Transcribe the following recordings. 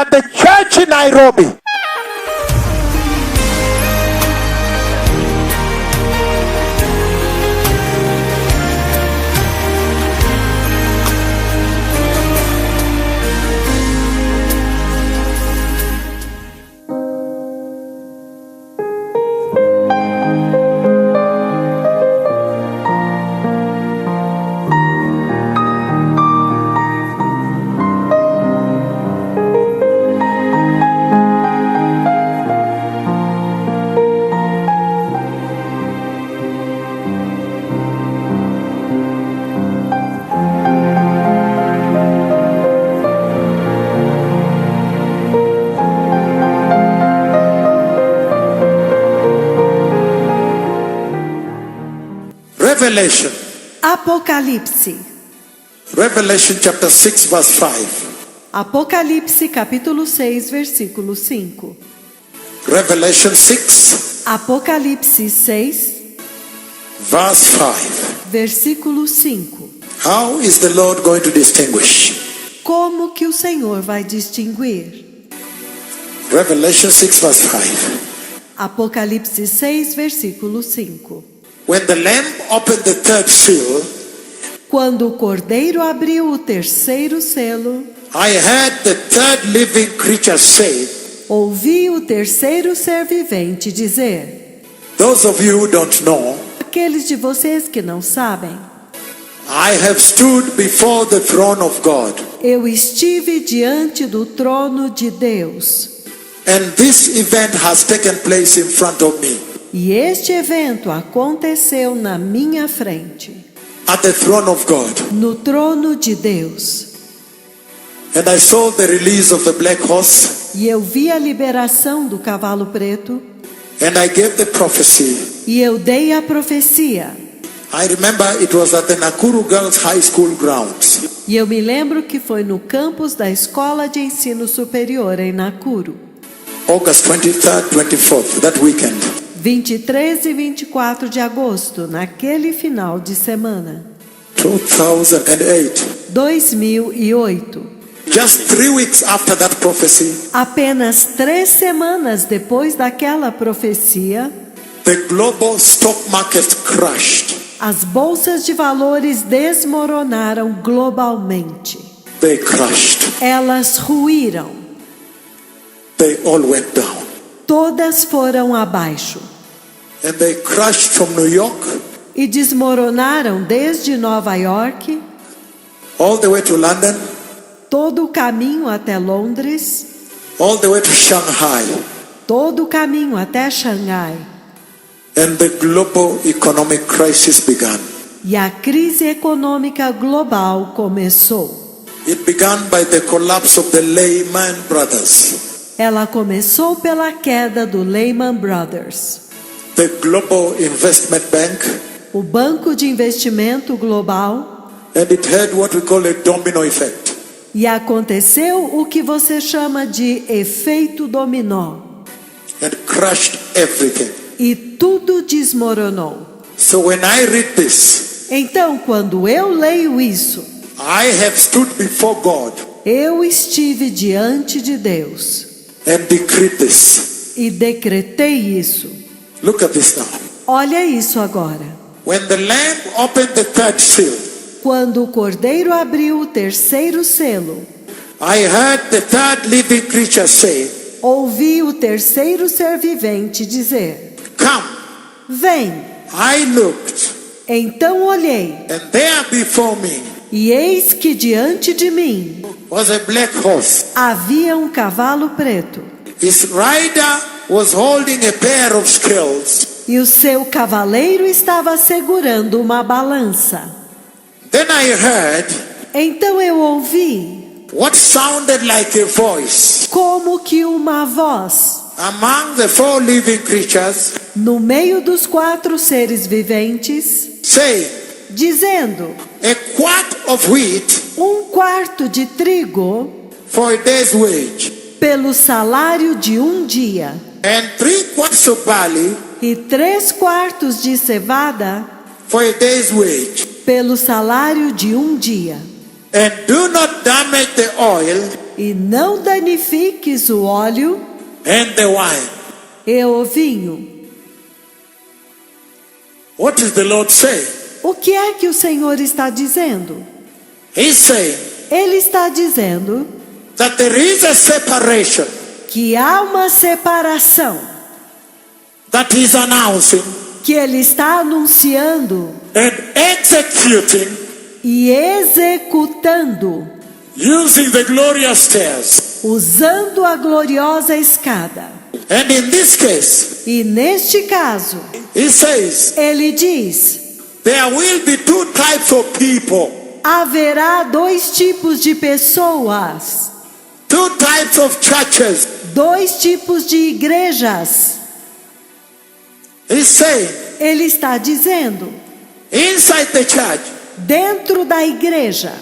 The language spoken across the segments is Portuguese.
at the church in Nairobi. Revelation. Apocalipse. Revelation chapter 6 verse 5. Apocalipse capítulo 6, versículo 5. Revelation 6 Apocalipse 6, verse 5. versículo 5. How is the Lord going to distinguish? Como que o Senhor vai distinguir? Revelation 6 verse 5. Apocalipse 6, versículo 5. When the Lamb opened the third seal, Quando o Cordeiro abriu o terceiro selo, I heard the third living creature say, ouvi o terceiro ser vivente dizer: those of you who don't know, aqueles de vocês que não sabem, I have stood before the throne of God, eu estive diante do trono de Deus, and this event has taken place in front of me, e este evento aconteceu na minha frente, at the throne of God. no trono de Deus. And I saw the release of the black horse, E eu vi a liberação do cavalo preto, and I gave the prophecy. e eu dei a profecia. I remember it was at the Nakuru Girls High School grounds. E eu me lembro que foi no campus da Escola de Ensino Superior em Nakuru, August 23rd, 24th, that weekend. 23 e 24 de agosto, naquele final de semana, 2008. 2008. Just 3 weeks after that prophecy, Apenas 3 semanas depois daquela profecia, the global stock market crashed. as bolsas de valores desmoronaram globalmente. They crashed. Elas ruíram. They all went down. Todas foram abaixo. And they crashed from New York E desmoronaram desde Nova York, all the way to London, todo o caminho até Londres, all the way to Shanghai. todo o caminho até Xangai. And the global economic crisis began. E a crise econômica global começou. It began by the collapse of the Lehman Brothers. Ela começou pela queda do Lehman Brothers, The Global Investment Bank, o banco de investimento global, and it had what we call a domino effect. e aconteceu o que você chama de efeito dominó, And crushed everything. e tudo desmoronou. So when I read this, Então, quando eu leio isso, I have stood before God eu estive diante de Deus and decreed this. e decretei isso. Look at this now. Olha isso agora. When the Lamb opened the third seal, Quando o Cordeiro abriu o terceiro selo, I heard the third living creature say, ouvi o terceiro ser vivente dizer: come. vem. I looked, Então olhei, and there before me e eis que diante de mim was a black horse. havia um cavalo preto, His rider was holding a pair of scales. e o seu cavaleiro estava segurando uma balança. Then I heard Então eu ouvi what sounded like a voice como que uma voz among the 4 living creatures no meio dos 4 seres viventes, saying, dizendo: a quart of wheat 1/4 de trigo for a day's wage, pelo salário de um dia, and 3 quarts of barley e 3/4 de cevada for a day's wage. pelo salário de um dia. And do not damage the oil e não danifiques o óleo and the wine. e o vinho. What is the Lord saying? O que é que o Senhor está dizendo? He's saying Ele está dizendo that there is a separation que há uma separação that He's announcing que Ele está anunciando and executing e executando, using the glorious stairs. usando a gloriosa escada. And in this case, E neste caso, He says Ele diz: there will be two types of people, haverá dois tipos de pessoas, two types of churches. dois tipos de igrejas. He's saying Ele está dizendo, inside the church dentro da igreja,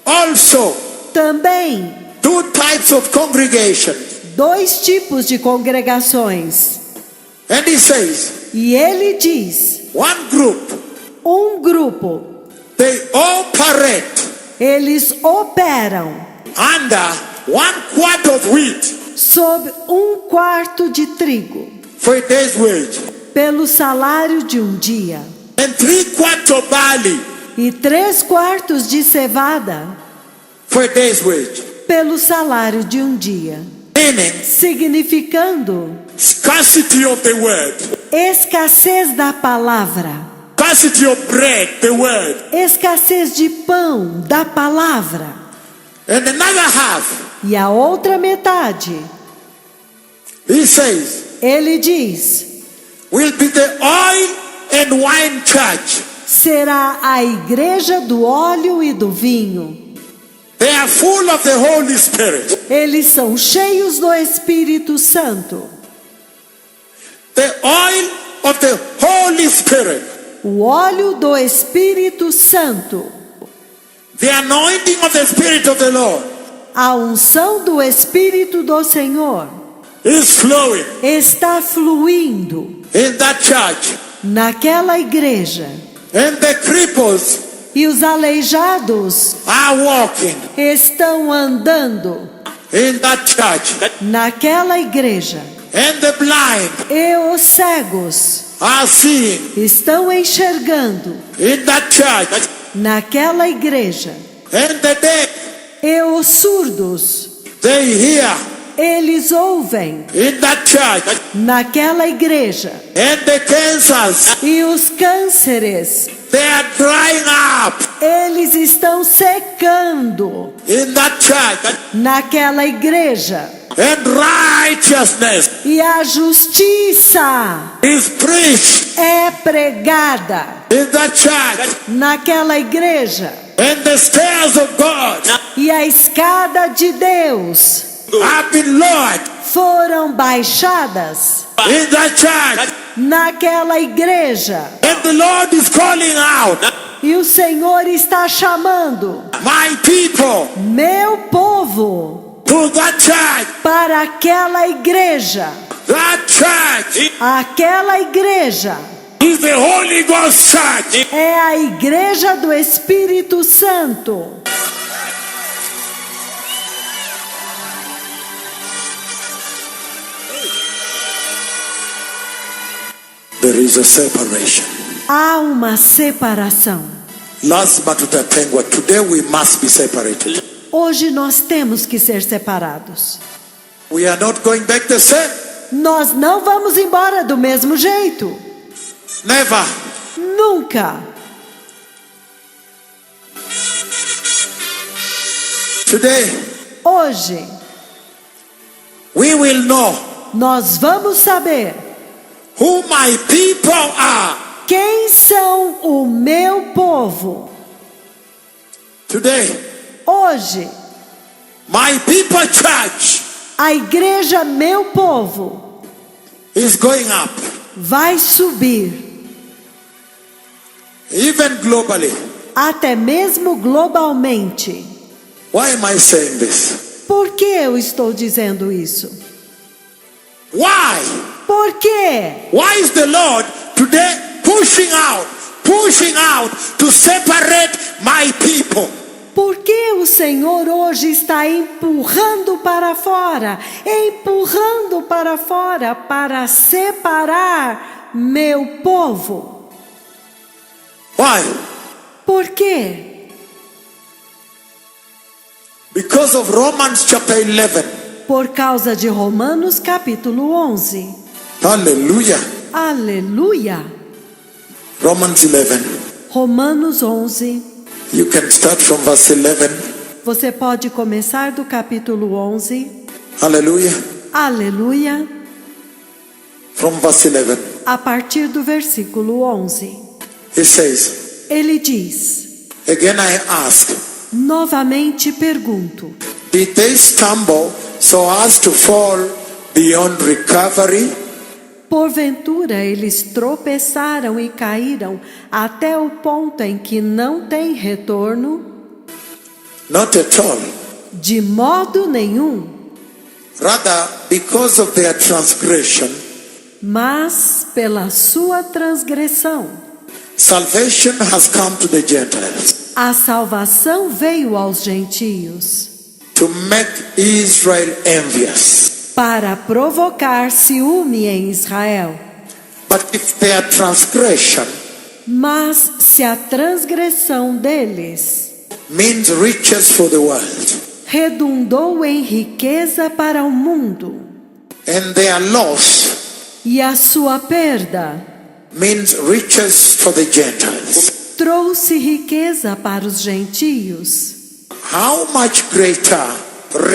also também two types of congregations. dois tipos de congregações. And He says E ele diz: one group, grupo, they operate eles operam under 1/4 of wheat sob 1/4 de trigo, for a day's wage, pelo salário de um dia, and 3/4 of barley e 3/4 de cevada, for a day's wage. pelo salário de um dia. Meaning Significando scarcity of the word, escassez da palavra, scarcity of bread, the word, escassez de pão da palavra. and another half. E a outra metade, He says ele diz, will be the oil and wine church. será a igreja do óleo e do vinho. They are full of the Holy Spirit. Eles são cheios do Espírito Santo. The oil of the Holy Spirit. O óleo do Espírito Santo. The anointing of the Spirit of the Lord A unção do Espírito do Senhor is flowing está fluindo in that church. naquela igreja. And the cripples E os aleijados are walking estão andando in that church. naquela igreja. And the blind E os cegos are seeing estão enxergando in that church. naquela igreja. And the deaf, E os surdos, they hear eles ouvem in that church. naquela igreja. And the cancers, E os cânceres, they are drying up eles estão secando in that church. naquela igreja. And righteousness E a justiça is preached é pregada in that church. naquela igreja. And the stairs of God E a escada de Deus have been lowered foram baixadas in that church. naquela igreja. And the Lord is calling out, E o Senhor está chamando my people, meu povo to that church. para aquela igreja. That church Aquela igreja is the Holy Ghost church. é a igreja do Espírito Santo. There is a separation. Há uma separação. Last Matutatengwa, today we must be separated. Hoje nós temos que ser separados. We are not going back the same. Nós não vamos embora do mesmo jeito. Never. Nunca. Today Hoje we will know nós vamos saber who my people are. quem são o meu povo. Today, Hoje, my people church a igreja meu povo is going up, vai subir, even globally. até mesmo globalmente. Why am I saying this? Por que eu estou dizendo isso? Why? Por quê? Why is the Lord today pushing out to separate my people? Por que o Senhor hoje está empurrando para fora para separar meu povo? Why? Por quê? Because of Romans chapter 11. Por causa de Romanos capítulo 11. Hallelujah. Aleluia! Romans 11. Romanos 11. You can start from verse 11. Você pode começar do capítulo 11. Hallelujah. Aleluia! From verse 11. A partir do versículo 11. It says, Ele diz: again I ask, novamente pergunto, did they stumble so as to fall beyond recovery? porventura eles tropeçaram e caíram até o ponto em que não tem retorno? Not at all. De modo nenhum. Rather, because of their transgression, Mas pela sua transgressão, salvation has come to the Gentiles a salvação veio aos gentios, to make Israel envious. para provocar ciúme em Israel. But if their transgression Mas se a transgressão deles means riches for the world, redundou em riqueza para o mundo, and their loss e a sua perda means riches for the Gentiles, trouxe riqueza para os gentios, how much greater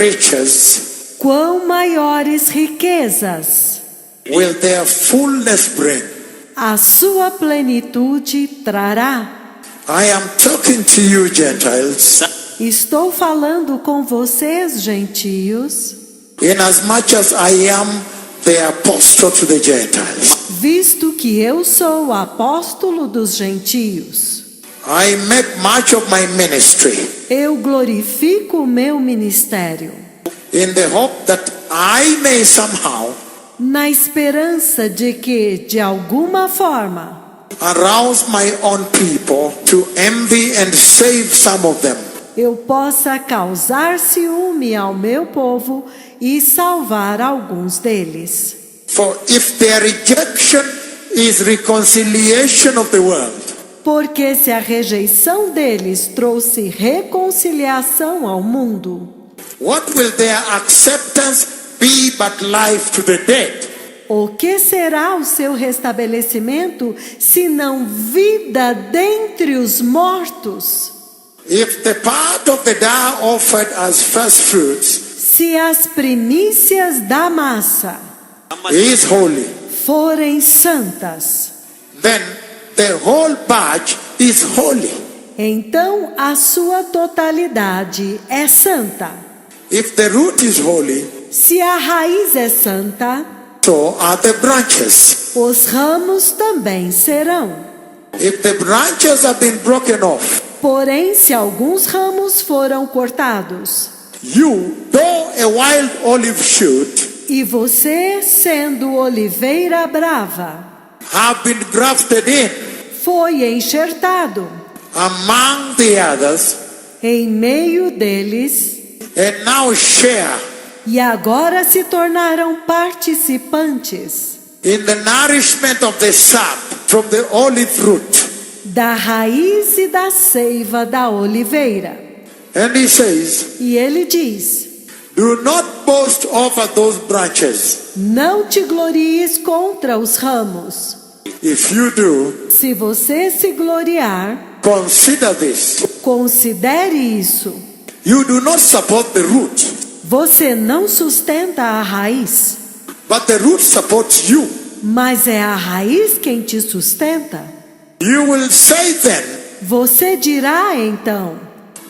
riches quão maiores riquezas will their fullness bring? a sua plenitude trará. I am talking to you, Gentiles, Estou falando com vocês, gentios, inasmuch as I am the apostle to the Gentiles. visto que eu sou o apóstolo dos gentios. I make much of my ministry Eu glorifico o meu ministério, in the hope that I may somehow na esperança de que, de alguma forma, arouse my own people to envy and save some of them. eu possa causar ciúme ao meu povo e salvar alguns deles. For if their rejection is reconciliation of the world, Porque se a rejeição deles trouxe reconciliação ao mundo, what will their acceptance be but life to the dead? o que será o seu restabelecimento, se não vida dentre os mortos? If the part of the dough offered as first fruits Se as primícias da massa is holy, forem santas, then the whole batch is holy. então a sua totalidade é santa. If the root is holy, Se a raiz é santa, so are the branches. os ramos também serão. If the branches have been broken off, Porém, se alguns ramos foram cortados, you, though a wild olive shoot, e você, sendo oliveira brava, have been grafted in foi enxertado among the others, em meio deles, and now share e agora se tornaram participantes in the nourishment of the sap from the olive root. da raiz e da seiva da oliveira. And he says, E ele diz: do not boast over those branches. não te glories contra os ramos. If you do, Se você se gloriar, consider this. considere isso. You do not support the root, Você não sustenta a raiz, but the root supports you. mas é a raiz quem te sustenta. You will say then, Você dirá então: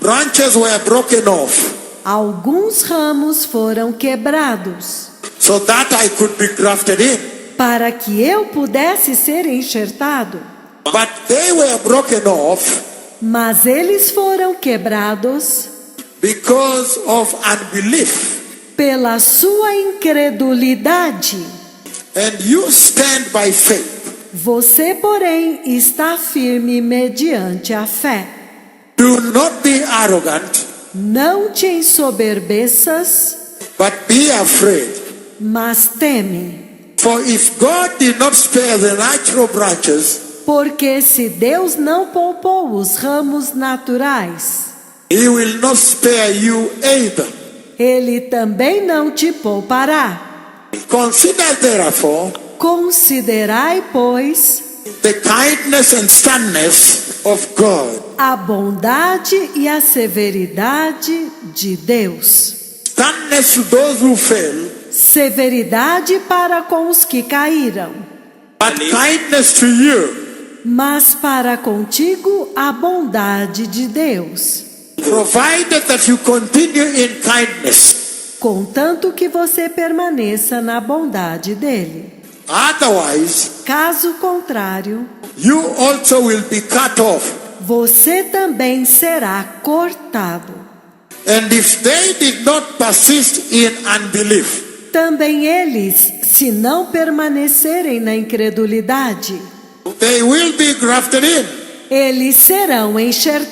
branches were broken off alguns ramos foram quebrados, so that I could be grafted in. para que eu pudesse ser enxertado. But they were broken off Mas eles foram quebrados because of unbelief. pela sua incredulidade. And you stand by faith. Você, porém, está firme mediante a fé. Do not be arrogant, Não te ensoberbeças, but be afraid. mas teme. For if God did not spare the natural branches, Porque se Deus não poupou os ramos naturais, He will not spare you either. Ele também não te poupará. Consider therefore Considerai, pois, the kindness and sterness of God. a bondade e a severidade de Deus. Sterness to those who fail, Severidade para com os que caíram, but kindness to you, mas para contigo a bondade de Deus, provided that you continue in kindness. contanto que você permaneça na bondade dele. Otherwise, Caso contrário, you also will be cut off. você também será cortado. And if they did not persist in unbelief, Também eles, se não permanecerem na incredulidade, they will be grafted in. eles serão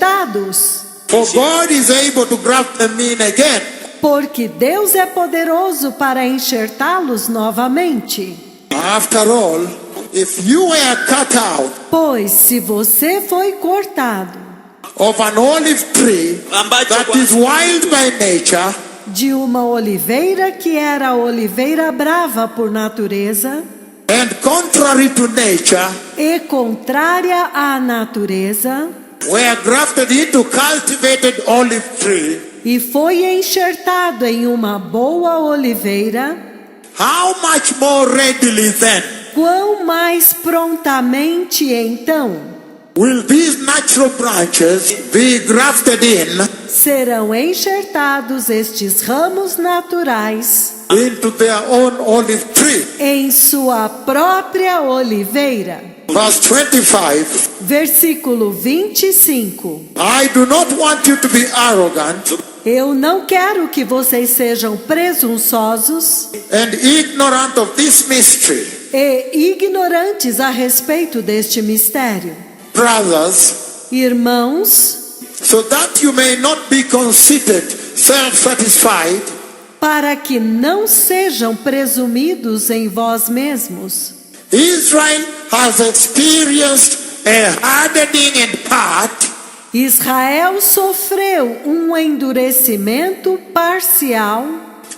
enxertados. For God is able to graft them in again. Porque Deus é poderoso para enxertá-los novamente. After all, if you were cut out Pois se você foi cortado of an olive tree that is wild by nature, de uma oliveira que era oliveira brava por natureza and contrary to nature, e contrária à natureza, were grafted into cultivated olive tree, e foi enxertado em uma boa oliveira, how much more readily then quão mais prontamente então will these natural branches be grafted in serão enxertados estes ramos naturais into their own olive tree? em sua própria oliveira. Verse 25, Versículo 25. I do not want you to be arrogant Eu não quero que vocês sejam presunçosos and ignorant of this mystery, e ignorantes a respeito deste mistério, brothers, irmãos, so that you may not be conceited, self-satisfied, para que não sejam presumidos em vós mesmos. Israel has experienced a hardening in part, Israel sofreu um endurecimento parcial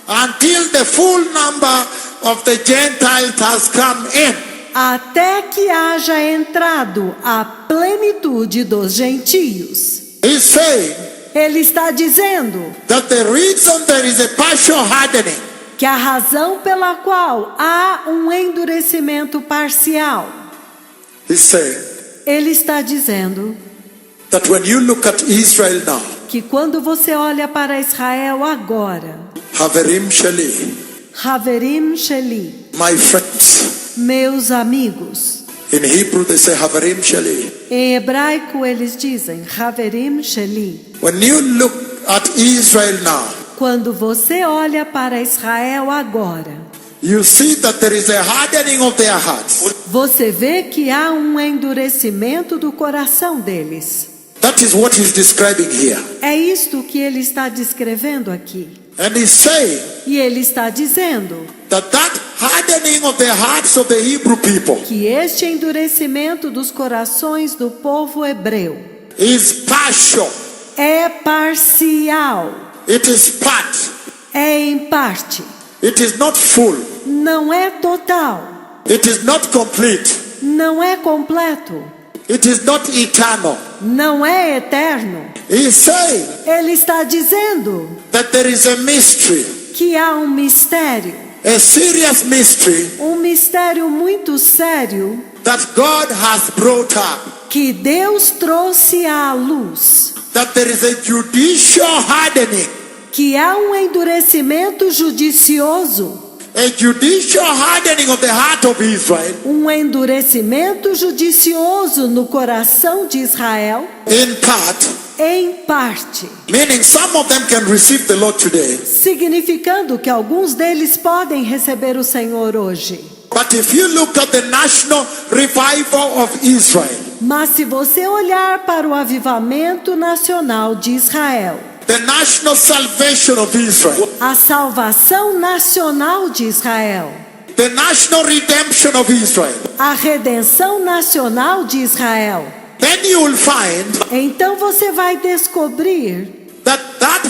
until the full number of the Gentiles has come in. até que haja entrado a plenitude dos gentios. He's saying Ele está dizendo that the reason there is a partial hardening que a razão pela qual há um endurecimento parcial, He's saying ele está dizendo that when you look at Israel now, que quando você olha para Israel agora, Haverim Shali, Haverim Sheli, my friends, meus amigos, in Hebrew they say Haverim Shali. em hebraico eles dizem Haverim Sheli. When you look at Israel now, Quando você olha para Israel agora, you see that there is a hardening of their hearts. você vê que há um endurecimento do coração deles. That is what he's describing here. É isto que ele está descrevendo aqui. And he's saying E ele está dizendo that hardening of the hearts of the Hebrew people que este endurecimento dos corações do povo hebreu is partial. é parcial, It is part. é em parte, It is not full. não é total, It is not complete. não é completo, It is not eternal. não é eterno. He's saying Ele está dizendo that there is a mystery, que há um mistério, a serious mystery um mistério muito sério that God has brought up. que Deus trouxe à luz, That there is a judicial hardening, que há um endurecimento judicioso, a judicial hardening of the heart of Israel um endurecimento judicioso no coração de Israel, in part, em parte, meaning some of them can receive the Lord today. significando que alguns deles podem receber o Senhor hoje. But if you look at the national revival of Israel, Mas se você olhar para o avivamento nacional de Israel, the national salvation of Israel, a salvação nacional de Israel, the national redemption of Israel, a redenção nacional de Israel, then you will find então você vai descobrir that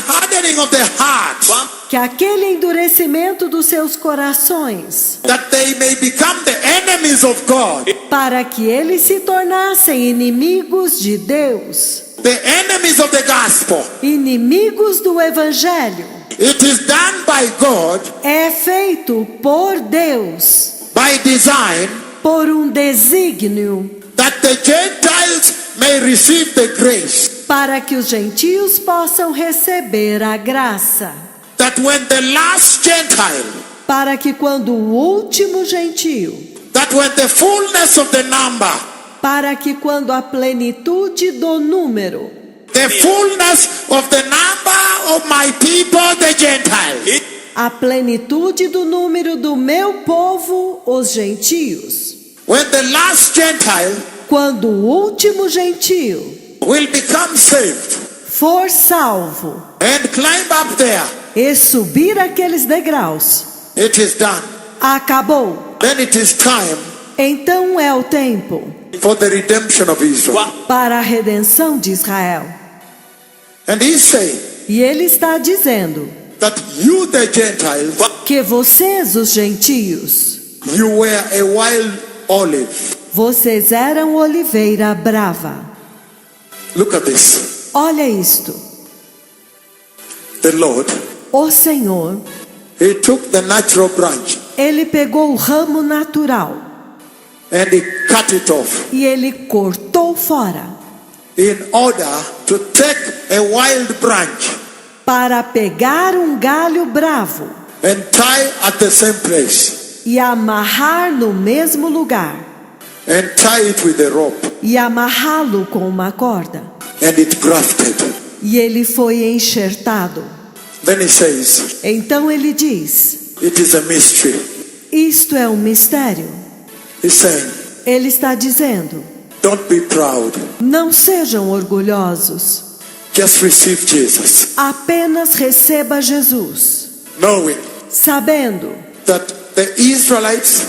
hardening of the heart, que aquele endurecimento dos seus corações, that they may become the enemies of God, para que eles se tornassem inimigos de Deus, the enemies of the gospel. inimigos do Evangelho, It is done by God, é feito por Deus, by design, por um desígnio, that the Gentiles may receive the grace. para que os gentios possam receber a graça, That when the last Gentile, para que quando o último gentio, that when the fullness of the number, para que quando a plenitude do número, the fullness of the number of my people, the Gentiles, a plenitude do número do meu povo, os gentios, when the last Gentile quando o último gentio will become saved for salvo and climb up there, e subir aqueles degraus, it is done. acabou. Then it is time Então é o tempo for the redemption of Israel. para a redenção de Israel. And he's saying E ele está dizendo that you, the Gentiles, que vocês, os gentios, you were a wild olive. vocês eram oliveira brava. Look at this. Olha isto. The Lord, O Senhor, he took the natural branch ele pegou o ramo natural and he cut it off e ele cortou fora in order to take a wild branch para pegar um galho bravo and tie at the same place e amarrar no mesmo lugar and tie it with a rope, e amarrá-lo com uma corda. and it grafted. E ele foi enxertado. Then he says, Então ele diz: it is a mystery. isto é um mistério. He's saying, Ele está dizendo: don't be proud. não sejam orgulhosos, Just receive Jesus, apenas receba Jesus, knowing sabendo that the Israelites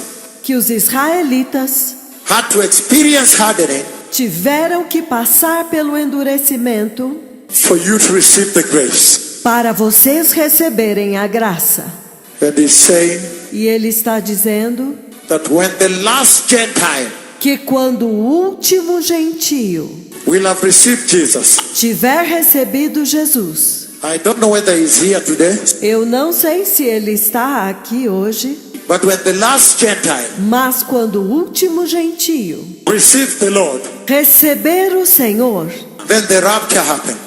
que os israelitas had to experience hardening tiveram que passar pelo endurecimento for you to receive the grace. para vocês receberem a graça. And he's saying E ele está dizendo that when the last Gentile que quando o último gentio will have received Jesus, tiver recebido Jesus, I don't know whether he's here today, eu não sei se ele está aqui hoje, but when the last Gentile mas quando o último gentio receives the Lord, receber o Senhor, then the rapture happens.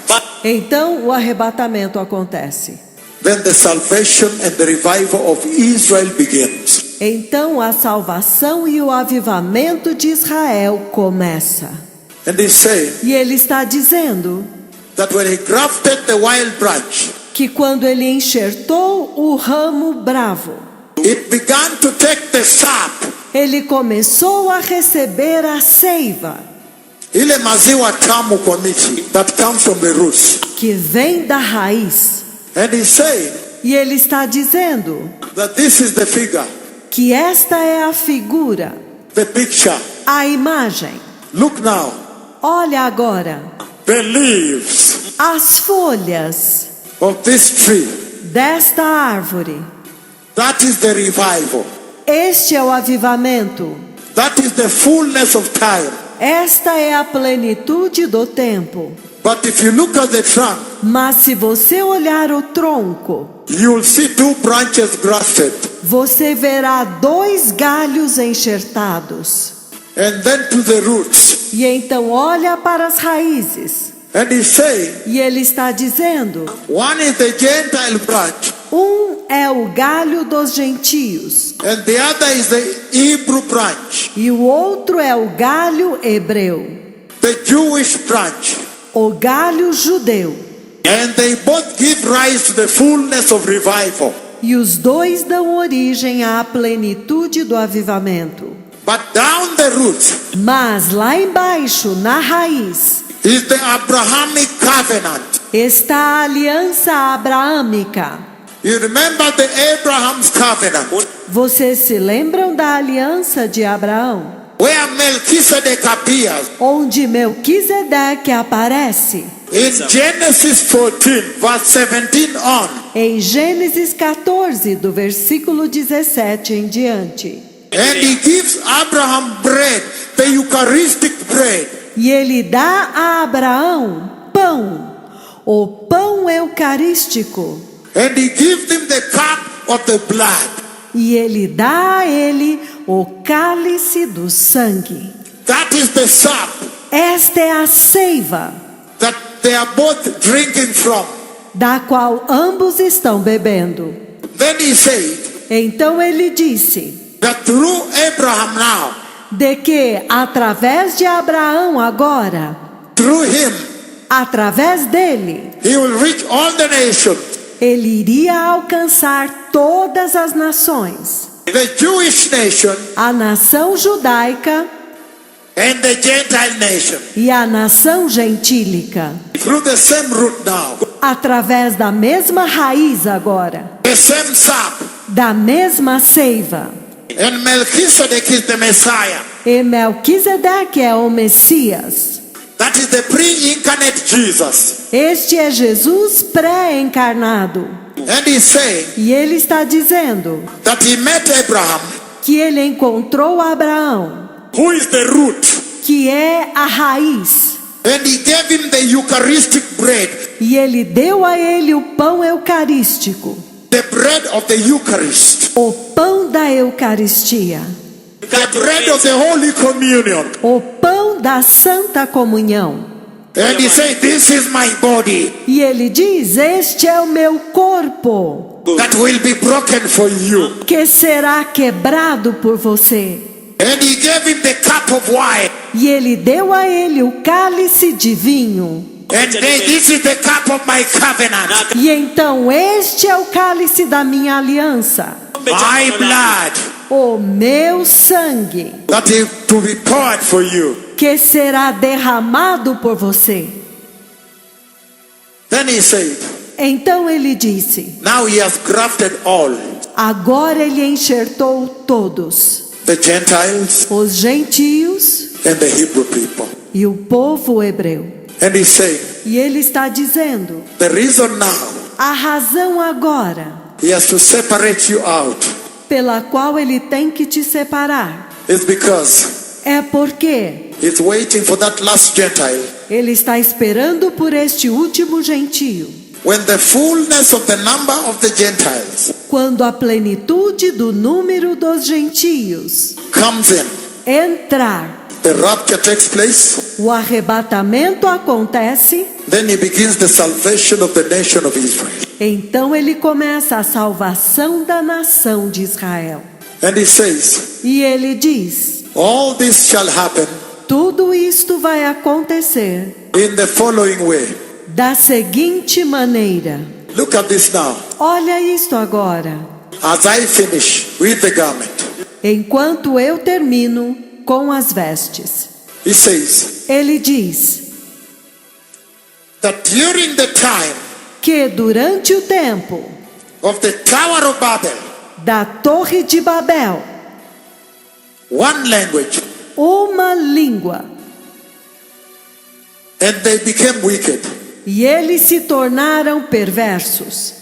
então o arrebatamento acontece. Then the salvation and the revival of Israel begins. Então a salvação e o avivamento de Israel começa. And he's saying E ele está dizendo that when he grafted the wild branch, que quando ele enxertou o ramo bravo, it began to take the sap. ele começou a receber a seiva Ile maziwa tamu kwa miti that comes from the roots. que vem da raiz. And he's saying E ele está dizendo that this is the figure, que esta é a figura, the picture. a imagem. Look now, Olha agora the leaves as folhas of this tree. desta árvore. That is the revival. Este é o avivamento. That is the fullness of time. Esta é a plenitude do tempo. But if you look at the trunk, Mas se você olhar o tronco, you'll see two branches grafted. você verá 2 galhos enxertados. And then to the roots. E então olha para as raízes. And he's saying, E ele está dizendo: one is the Gentile branch, é o galho dos gentios, and the other is the Hebrew branch, e o outro é o galho hebreu, the Jewish branch. o galho judeu. And they both give rise to the fullness of revival. E os 2 dão origem à plenitude do avivamento. But down the root Mas lá embaixo, na raiz, is the Abrahamic covenant. está a aliança abraâmica. You remember the Abraham's covenant, Vocês se lembram da aliança de Abraão? where Melchizedek appears Onde Melquisedeque aparece. in Genesis 14, verse 17 on. Em Gênesis 14, do versículo 17 em diante. And he gives Abraham bread, the Eucharistic bread. E ele dá a Abraão pão, o pão eucarístico. And he gives him the cup of the blood. E ele dá a ele o cálice do sangue. That is the sap Esta é a seiva, that they are both drinking from. da qual ambos estão bebendo. Then he said Então ele disse, that through Abraham now, de que através de Abraão agora, through him, através dele, he will reach all the nations. ele iria alcançar todas as nações, The Jewish nation a nação judaica and the Gentile nation. e a nação gentílica, Through the same root now. através da mesma raiz agora, The same sap. da mesma seiva. And Melchizedek is the Messiah. E Melquisedeque é o Messias. That is the pre-incarnate Jesus. Este é Jesus pré-encarnado. And he's saying E ele está dizendo that he met Abraham, que ele encontrou Abraão, who is the root. que é a raiz. And he gave him the Eucharistic bread, E ele deu a ele o pão eucarístico, the bread of the Eucharist, o pão da Eucaristia, the bread of the Holy Communion. o pão da Santa Comunhão. And he said, this is my body E ele diz: este é o meu corpo, that will be broken for you. que será quebrado por você. And he gave him the cup of wine. E ele deu a ele o cálice de vinho. And this is the cup of my covenant, E então este é o cálice da minha aliança, my blood, o meu sangue, that is to be poured for you. que será derramado por você. Then he said, Então ele disse: now he has grafted all, agora ele enxertou todos, the Gentiles os gentios and the Hebrew people. e o povo hebreu. And he's saying, E ele está dizendo: the reason now a razão agora he has to separate you out pela qual ele tem que te separar is because é porque he's waiting for that last Gentile. ele está esperando por este último gentio. When the fullness of the number of the Gentiles Quando a plenitude do número dos gentios comes in, entrar, the rapture takes place, o arrebatamento acontece, then he begins the salvation of the nation of Israel. então ele começa a salvação da nação de Israel. And he says, E ele diz: all this shall happen tudo isto vai acontecer in the following way. da seguinte maneira. Look at this now. Olha isto agora. As I finish with the garment, Enquanto eu termino com as vestes. he says Ele diz that during the time que durante o tempo of the Tower of Babel, da Torre de Babel, one language, uma língua, and they became wicked. e eles se tornaram perversos.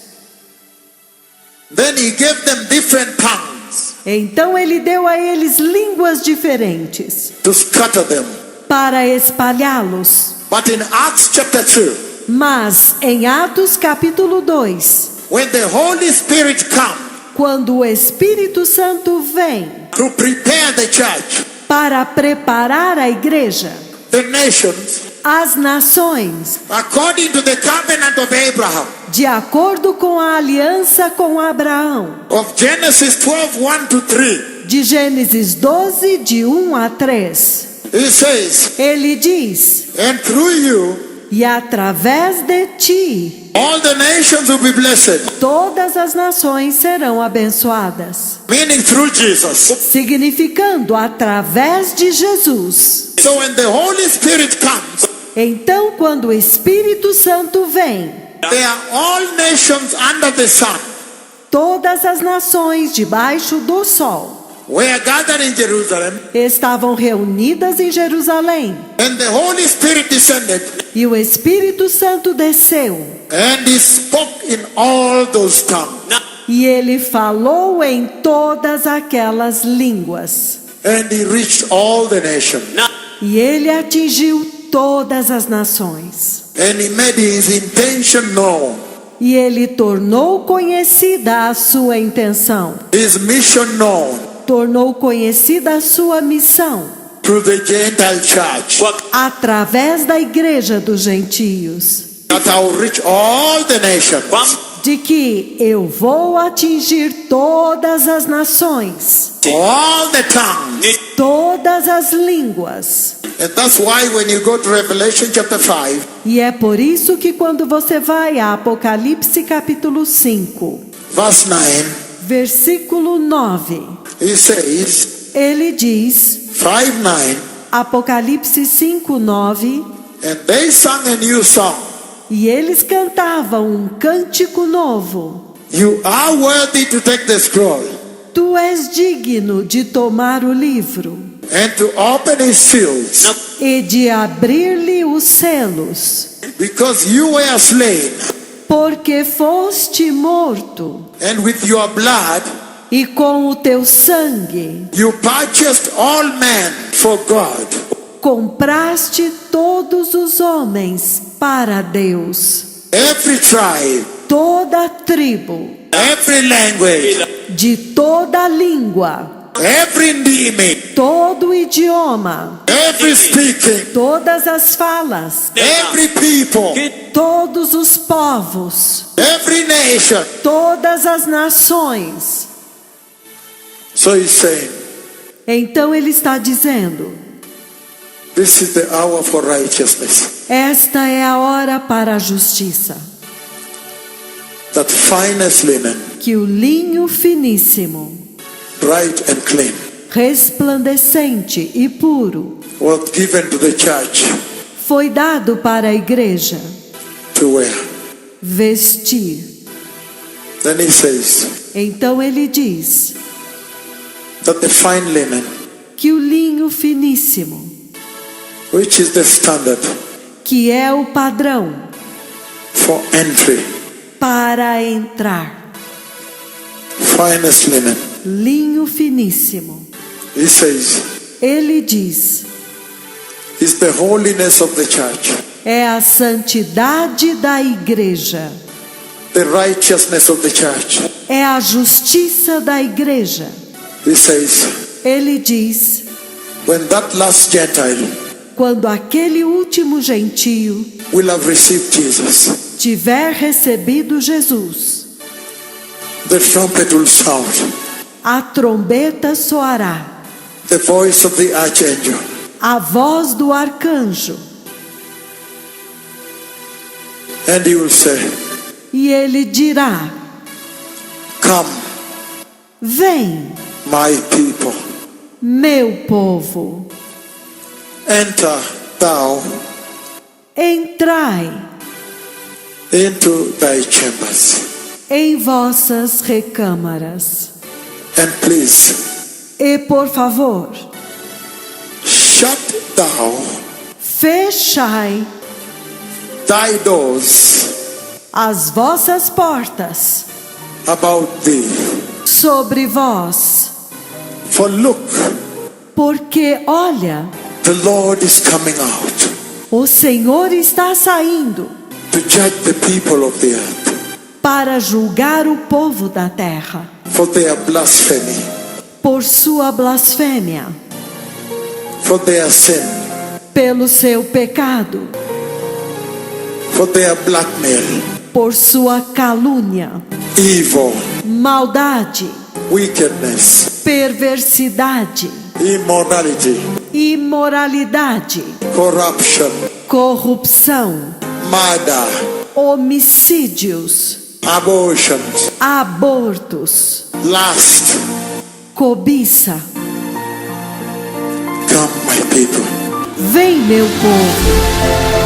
Then he gave them different tongues Então ele deu a eles línguas diferentes to scatter them. para espalhá-los. But in Acts chapter 2, Mas em Atos capítulo 2, when the Holy Spirit comes quando o Espírito Santo vem to prepare the church, para preparar a igreja, the nations, as nações, according to the covenant of Abraham, de acordo com a aliança com Abraão, of Genesis 12, 1 to 3, de Gênesis 12, de 1 a 3, he says, ele diz: and through you, E através de ti, all the nations will be blessed. todas as nações serão abençoadas. Meaning through Jesus. Significando através de Jesus. So when the Holy Spirit comes, Então, quando o Espírito Santo vem, they are all nations under the sun. todas as nações debaixo do sol Were gathered in Jerusalem, estavam reunidas em Jerusalém. and the Holy Spirit descended, E o Espírito Santo desceu. and he spoke in all those tongues. E ele falou em todas aquelas línguas. And he reached all the nations. E ele atingiu todas as nações. And he made his intention known, E ele tornou conhecida a sua intenção. his mission known, Tornou conhecida a sua missão. through the Gentile church. Através da igreja dos gentios. That I will reach all the nations. De que eu vou atingir todas as nações. All the tongues. Todas as línguas. And that's why when you go to Revelation chapter 5, E é por isso que quando você vai a Apocalipse capítulo 5, verse 9, versículo 9, he says, ele diz, 5:9, Apocalipse 5, 9, and they sang a new song. e eles cantavam um cântico novo. You are worthy to take the scroll Tu és digno de tomar o livro and to open its seals, e de abrir-lhe os selos, because you were slain, porque foste morto, and with your blood e com o teu sangue you purchased all men for God. compraste todos os homens para Deus. Every tribe, Toda tribo, every language, de toda língua, every name, todo idioma, every speaking, todas as falas, every people, todos os povos, every nation. todas as nações. So he's saying, Então ele está dizendo: this is the hour for righteousness. esta é a hora para a justiça, That finest linen, que o linho finíssimo, bright and clean, resplandecente e puro, was given to the church foi dado para a igreja to wear. vestir. Then he says Então ele diz that the fine linen, que o linho finíssimo, which is the standard que é o padrão for entry, para entrar, finest linen, linho finíssimo, he says, ele diz, is the holiness of the church, é a santidade da igreja, the righteousness of the church. é a justiça da igreja. He says, Ele diz, when that last Gentile quando aquele último gentio will have received Jesus, tiver recebido Jesus, the trumpet will sound, a trombeta soará, the voice of the archangel, a voz do arcanjo, and he will say, e ele dirá: come, vem, my people, meu povo, enter thou entrai into thy chambers, em vossas recâmaras, and please e por favor, shut thou fechai thy doors as vossas portas about thee. sobre vós, For look, porque olha, the Lord is coming out o Senhor está saindo to judge the people of the earth para julgar o povo da terra for their blasphemy, por sua blasfêmia, for their sin, pelo seu pecado, for their blackmail, por sua calúnia, evil, maldade, wickedness, perversidade, immorality, imoralidade, corruption, corrupção, murder, homicídios, abortions, abortos, lust. cobiça. Come, my people. Vem, meu povo.